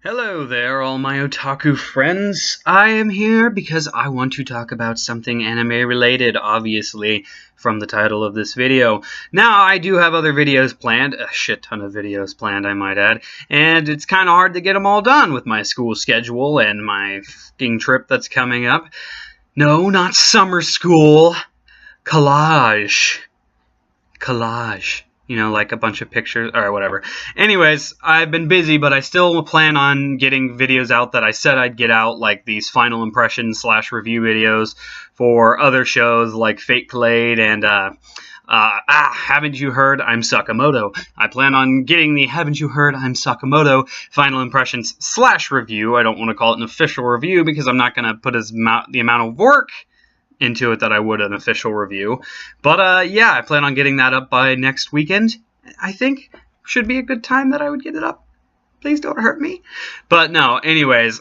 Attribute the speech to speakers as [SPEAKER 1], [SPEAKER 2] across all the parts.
[SPEAKER 1] Hello there, all my otaku friends. I am here because I want to talk about something anime-related, obviously, from the title of this video. Now, I do have other videos planned, a shit ton of videos planned, I might add, and it's kind of hard to get them all done with my school schedule and my f***ing trip that's coming up. No, not summer school. Collage. You know, like a bunch of pictures, or whatever. Anyways, I've been busy, but I still plan on getting videos out that I said I'd get out, like these final impressions / review videos for other shows like Fate Played and, Haven't You Heard, I'm Sakamoto. I plan on getting the Haven't You Heard, I'm Sakamoto final impressions / review. I don't want to call it an official review because I'm not going to put the amount of work into it that I would an official review. But, yeah, I plan on getting that up by next weekend. I think should be a good time that I would get it up. Please don't hurt me. But, no, anyways,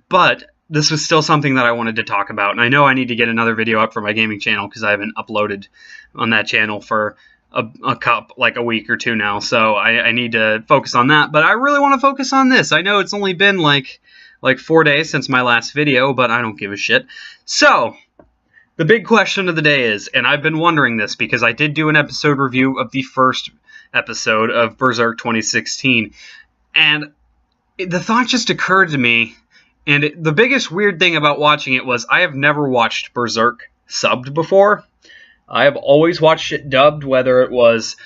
[SPEAKER 1] but this was still something that I wanted to talk about. And I know I need to get another video up for my gaming channel because I haven't uploaded on that channel for a week or two now. So I need to focus on that. But I really want to focus on this. I know it's only been like 4 days since my last video, but I don't give a shit. So the big question of the day is, and I've been wondering this because I did do an episode review of the first episode of Berserk 2016, and the thought just occurred to me, and the biggest weird thing about watching it was I have never watched Berserk subbed before. I have always watched it dubbed, whether it was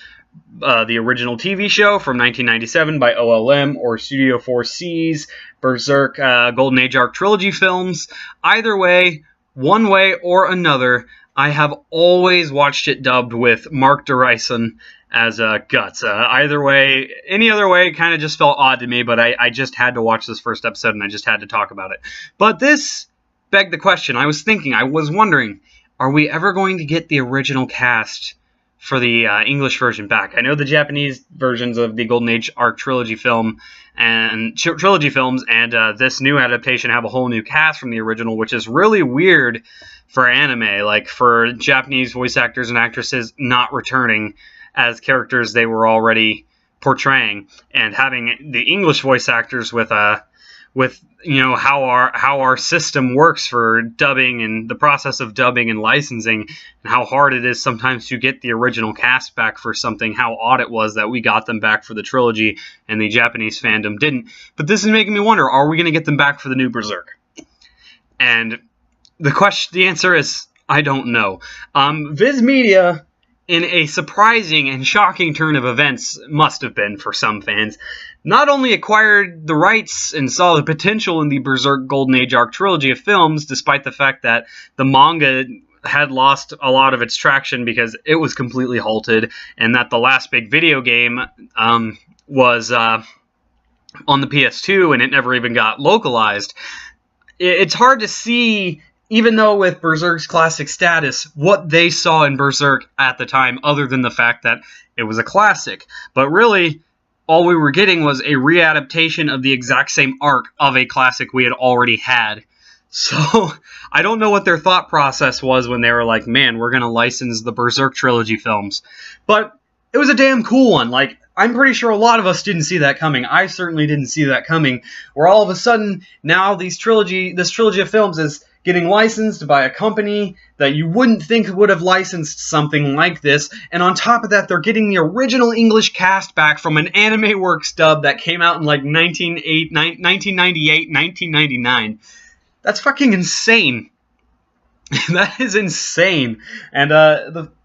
[SPEAKER 1] the original TV show from 1997 by OLM or Studio 4C's Berserk Golden Age Arc Trilogy films. Either way, one way or another, I have always watched it dubbed with Mark Derison as Guts. Either way, any other way kind of just felt odd to me, but I just had to watch this first episode and I just had to talk about it. But this begged the question. I was wondering, are we ever going to get the original cast for the English version back? I know the Japanese versions of the Golden Age Arc Trilogy film and trilogy films and this new adaptation have a whole new cast from the original, which is really weird for anime, like for Japanese voice actors and actresses not returning as characters they were already portraying, and having the English voice actors with you know how our system works for dubbing and the process of dubbing and licensing, and how hard it is sometimes to get the original cast back for something, how odd it was that we got them back for the trilogy and the Japanese fandom didn't. But this is making me wonder, are we going to get them back for the new Berserk? And the answer is, I don't know. Viz Media, in a surprising and shocking turn of events, must have been for some fans, not only acquired the rights and saw the potential in the Berserk Golden Age Arc Trilogy of films, despite the fact that the manga had lost a lot of its traction because it was completely halted, and that the last big video game was on the PS2 and it never even got localized. It's hard to see, even though with Berserk's classic status, what they saw in Berserk at the time, other than the fact that it was a classic. But really, all we were getting was a readaptation of the exact same arc of a classic we had already had. So, I don't know what their thought process was when they were like, man, we're going to license the Berserk trilogy films. But it was a damn cool one. Like, I'm pretty sure a lot of us didn't see that coming. I certainly didn't see that coming. Where all of a sudden, now this trilogy of films is getting licensed by a company that you wouldn't think would have licensed something like this, and on top of that, they're getting the original English cast back from an AnimeWorks dub that came out in like 1998, 1999. That's fucking insane. That is insane. And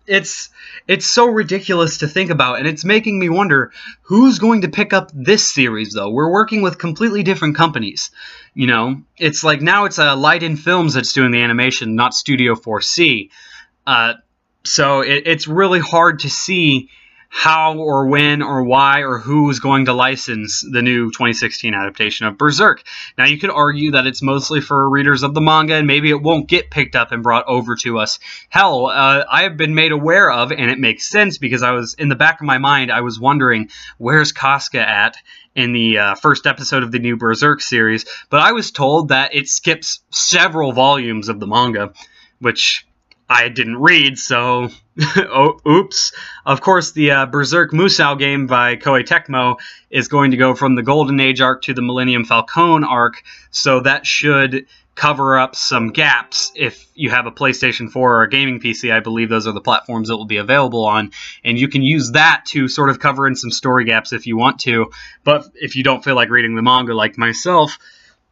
[SPEAKER 1] it's so ridiculous to think about, and it's making me wonder who's going to pick up this series, though. We're working with completely different companies. You know, it's like now it's Light In Films that's doing the animation, not Studio 4C. So it's really hard to see how or when or why or who's going to license the new 2016 adaptation of Berserk. Now, you could argue that it's mostly for readers of the manga, and maybe it won't get picked up and brought over to us. Hell, I have been made aware of, and it makes sense because I was, in the back of my mind, I was wondering, where's Casca at in the first episode of the new Berserk series? But I was told that it skips several volumes of the manga, which I didn't read, so oh, oops. Of course, the Berserk Musou game by Koei Tecmo is going to go from the Golden Age arc to the Millennium Falcon arc, so that should cover up some gaps if you have a PlayStation 4 or a gaming PC. I believe those are the platforms that will be available on, and you can use that to sort of cover in some story gaps if you want to, but if you don't feel like reading the manga like myself.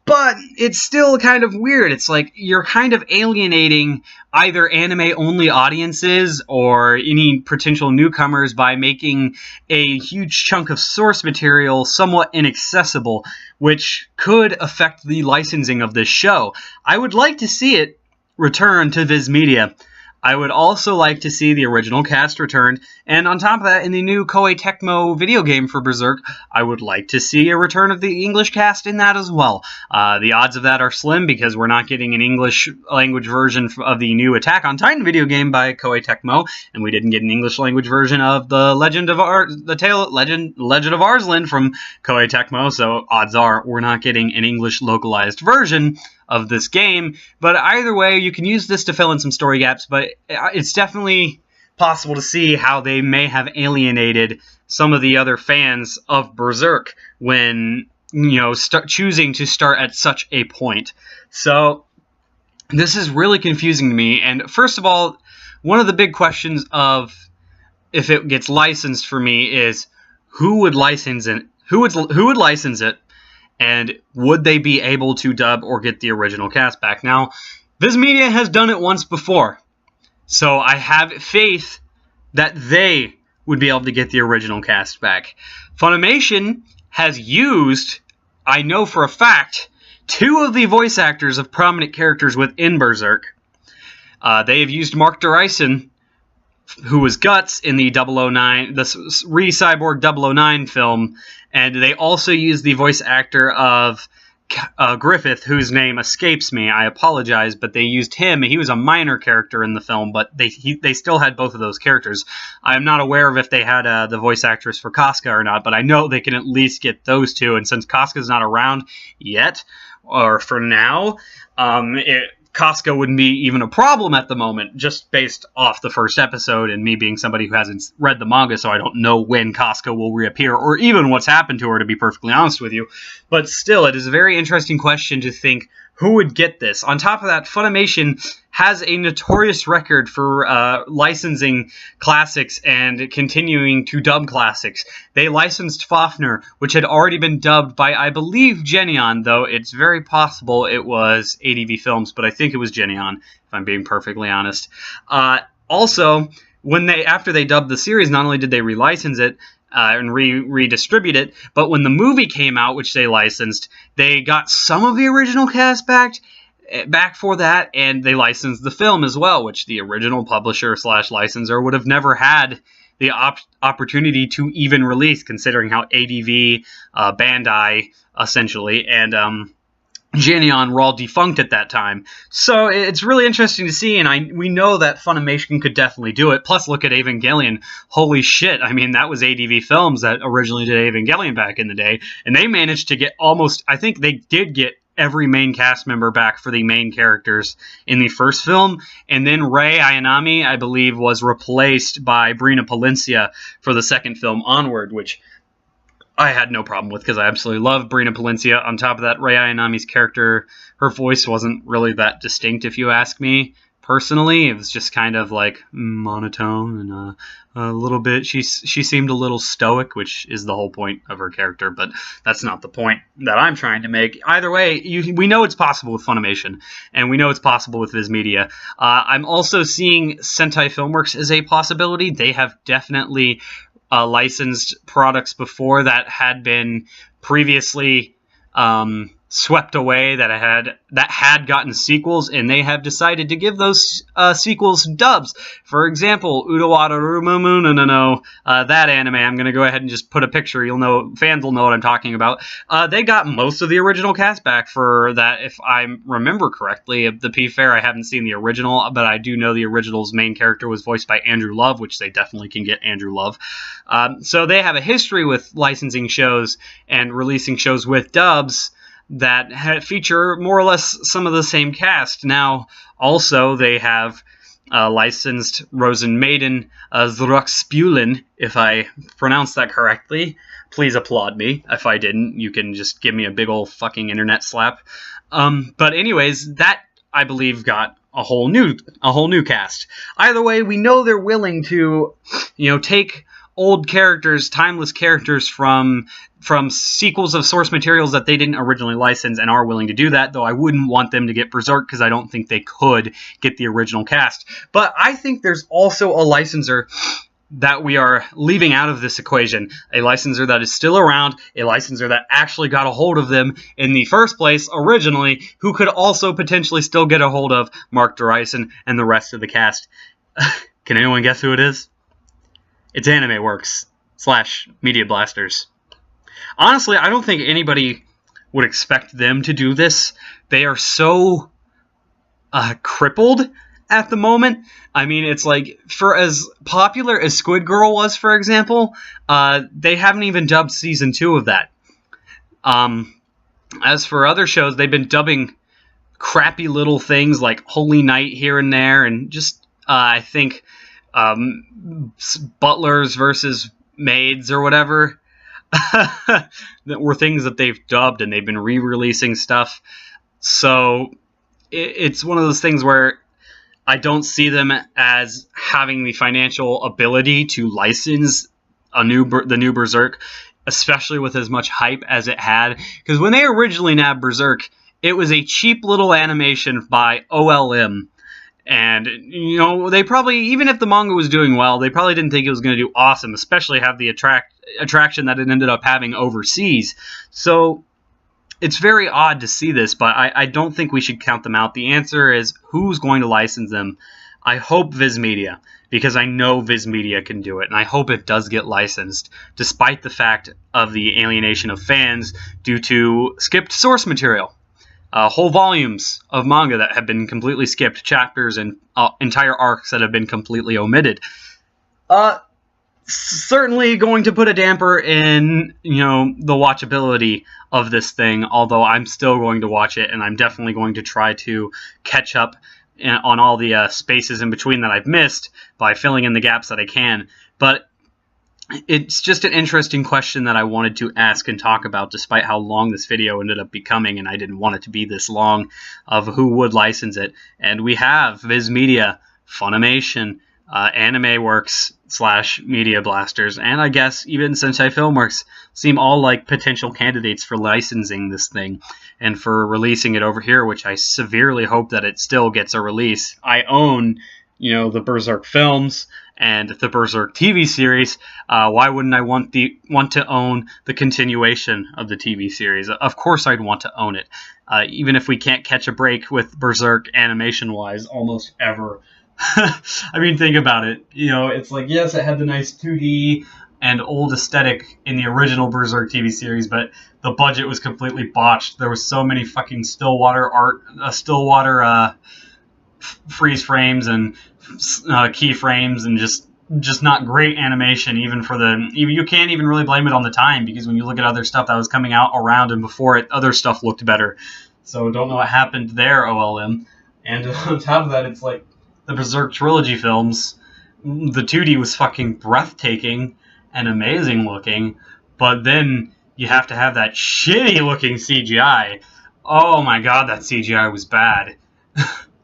[SPEAKER 1] But it's still kind of weird. It's like you're kind of alienating either anime-only audiences or any potential newcomers by making a huge chunk of source material somewhat inaccessible, which could affect the licensing of this show. I would like to see it return to Viz Media. I would also like to see the original cast returned, and on top of that, in the new Koei Tecmo video game for Berserk, I would like to see a return of the English cast in that as well. The odds of that are slim because we're not getting an English language version of the new Attack on Titan video game by Koei Tecmo, and we didn't get an English language version of the Legend of Arslan from Koei Tecmo, so odds are we're not getting an English localized version of this game. But either way, you can use this to fill in some story gaps, but it's definitely possible to see how they may have alienated some of the other fans of Berserk when, choosing to start at such a point. So this is really confusing to me. And first of all, one of the big questions of if it gets licensed for me is who would license it? Who would license it? And would they be able to dub or get the original cast back? Now, Viz Media has done it once before, so I have faith that they would be able to get the original cast back. Funimation has used, I know for a fact, 2 of the voice actors of prominent characters within Berserk. They have used Mark Derison, who was Guts in the Re-Cyborg 009 film, and they also used the voice actor of Griffith, whose name escapes me. I apologize, but they used him. He was a minor character in the film, but they still had both of those characters. I'm not aware of if they had the voice actress for Casca or not, but I know they can at least get those 2, and since Casca's not around yet, or for now, Casca wouldn't be even a problem at the moment, just based off the first episode and me being somebody who hasn't read the manga, so I don't know when Casca will reappear or even what's happened to her, to be perfectly honest with you. But still, it is a very interesting question to think who would get this. On top of that, Funimation has a notorious record for licensing classics and continuing to dub classics. They licensed Fafnir, which had already been dubbed by, I believe, Genion, though it's very possible it was ADV Films, but I think it was Genion, if I'm being perfectly honest. Also, after they dubbed the series, not only did they relicense it, and redistribute it, but when the movie came out, which they licensed, they got some of the original cast back for that, and they licensed the film as well, which the original publisher / licensor would have never had the opportunity to even release, considering how ADV, Bandai, essentially, and Genion were all defunct at that time. So it's really interesting to see, and we know that Funimation could definitely do it. Plus, look at Evangelion. Holy shit, I mean, that was ADV Films that originally did Evangelion back in the day, and they managed to get I think they did get every main cast member back for the main characters in the first film, and then Rei Ayanami, I believe, was replaced by Brina Palencia for the second film onward, which I had no problem with because I absolutely love Brina Palencia. On top of that, Rei Ayanami's character, her voice wasn't really that distinct, if you ask me. Personally, it was just kind of like monotone and a little bit. She seemed a little stoic, which is the whole point of her character, but that's not the point that I'm trying to make. Either way, we know it's possible with Funimation, and we know it's possible with Viz Media. I'm also seeing Sentai Filmworks as a possibility. They have definitely licensed products before that had been previously swept away, that had gotten sequels, and they have decided to give those sequels dubs. For example, Udawada Rumomu no, that anime, I'm going to go ahead and just put a picture. Fans will know what I'm talking about. They got most of the original cast back for that, if I remember correctly. To be fair, I haven't seen the original, but I do know the original's main character was voiced by Andrew Love, which they definitely can get Andrew Love. So they have a history with licensing shows and releasing shows with dubs that feature more or less some of the same cast. Now, also, they have licensed Rosen Maiden Zruxspulin, if I pronounced that correctly. Please applaud me. If I didn't, you can just give me a big old fucking internet slap. But anyways, that, I believe, got a whole new cast. Either way, we know they're willing to, take old characters, timeless characters from sequels of source materials that they didn't originally license, and are willing to do that, though I wouldn't want them to get Berserk because I don't think they could get the original cast. But I think there's also a licensor that we are leaving out of this equation. A licensor that is still around, a licensor that actually got a hold of them in the first place originally, who could also potentially still get a hold of Mark Dorison and the rest of the cast. Can anyone guess who it is? It's AnimeWorks / Media Blasters. Honestly, I don't think anybody would expect them to do this. They are so crippled at the moment. I mean, it's like, for as popular as Squid Girl was, for example, they haven't even dubbed season 2 of that. As for other shows, they've been dubbing crappy little things like Holy Night here and there, and just, I think, butlers versus maids or whatever. That were things that they've dubbed, and they've been re-releasing stuff. So it's one of those things where I don't see them as having the financial ability to license the new Berserk, especially with as much hype as it had. Because when they originally nabbed Berserk, it was a cheap little animation by OLM. And, they probably, even if the manga was doing well, they probably didn't think it was going to do awesome, especially have the attraction that it ended up having overseas. So it's very odd to see this, but I don't think we should count them out. The answer is, who's going to license them? I hope Viz Media, because I know Viz Media can do it, and I hope it does get licensed, despite the fact of the alienation of fans due to skipped source material. Whole volumes of manga that have been completely skipped, chapters and entire arcs that have been completely omitted. Certainly going to put a damper in, the watchability of this thing, although I'm still going to watch it, and I'm definitely going to try to catch up on all the spaces in between that I've missed by filling in the gaps that I can. But it's just an interesting question that I wanted to ask and talk about, despite how long this video ended up becoming, and I didn't want it to be this long, of who would license it. And we have Viz Media, Funimation, AnimeWorks / Media Blasters, and I guess even Sentai Filmworks seem all like potential candidates for licensing this thing and for releasing it over here, which I severely hope that it still gets a release. I own, the Berserk films and the Berserk TV series. Why wouldn't I want to own the continuation of the TV series? Of course I'd want to own it, even if we can't catch a break with Berserk animation-wise almost ever. I mean, think about it. It's like, yes, it had the nice 2D and old aesthetic in the original Berserk TV series, but the budget was completely botched. There was so many fucking stillwater freeze frames and keyframes, and just not great animation. Even you can't even really blame it on the time, because when you look at other stuff that was coming out around and before it, other stuff looked better. So don't know what happened there, OLM. And on top of that, it's like the Berserk trilogy films, the 2D was fucking breathtaking and amazing looking, but then you have to have that shitty looking CGI. Oh my god, that CGI was bad.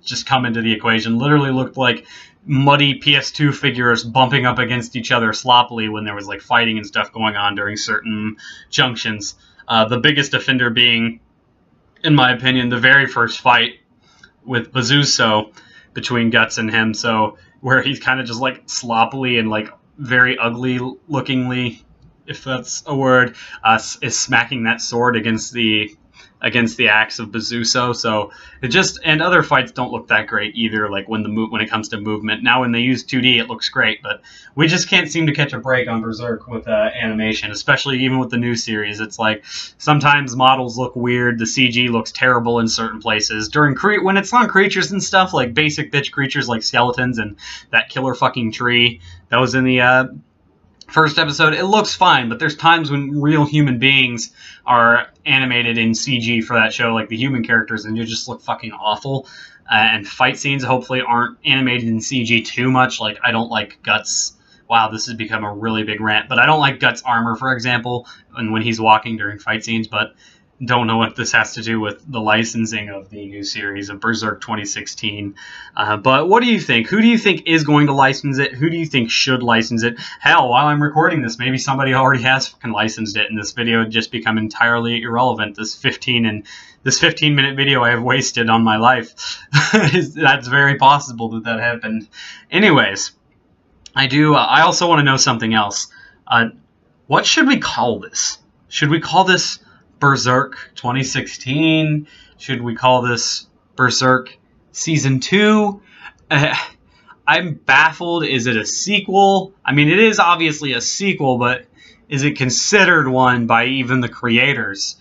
[SPEAKER 1] Just come into the equation. Literally looked like muddy PS2 figures bumping up against each other sloppily when there was like fighting and stuff going on during certain junctions. The biggest offender being, in my opinion, the very first fight with Bazuso between Guts and him. So where he's kind of just like sloppily and like very ugly lookingly, if that's a word, is smacking that sword against the axe of Bazuso. So it just, and other fights don't look that great either, like when it comes to movement. Now when they use 2D it looks great, but we just can't seem to catch a break on Berserk with animation, especially even with the new series. It's like sometimes models look weird, the CG looks terrible in certain places. When it's on creatures and stuff, like basic bitch creatures like skeletons and that killer fucking tree that was in the First episode, it looks fine, but there's times when real human beings are animated in CG for that show, like the human characters, and they just look fucking awful. And fight scenes hopefully aren't animated in CG too much. Like, I don't like Guts. Wow, this has become a really big rant, but I don't like Guts' armor, for example, and when he's walking during fight scenes, but don't know what this has to do with the licensing of the new series of Berserk 2016. But what do you think? Who do you think is going to license it? Who do you think should license it? Hell, while I'm recording this, maybe somebody already has fucking licensed it, and this video would just become entirely irrelevant. This 15-minute video I have wasted on my life. That's very possible that happened. Anyways, I also want to know something else. What should we call this? Should we call this Berserk 2016? Should we call this Berserk Season 2? I'm baffled. Is it a sequel? I mean, it is obviously a sequel, but is it considered one by even the creators?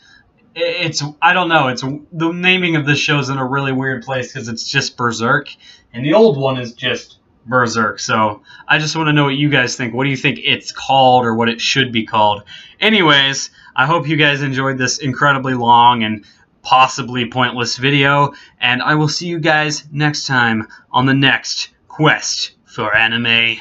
[SPEAKER 1] I don't know. The naming of this show is in a really weird place because it's just Berserk, and the old one is just Berserk. So I just want to know what you guys think. What do you think it's called, or what it should be called? Anyways, I hope you guys enjoyed this incredibly long and possibly pointless video, and I will see you guys next time on the next quest for anime.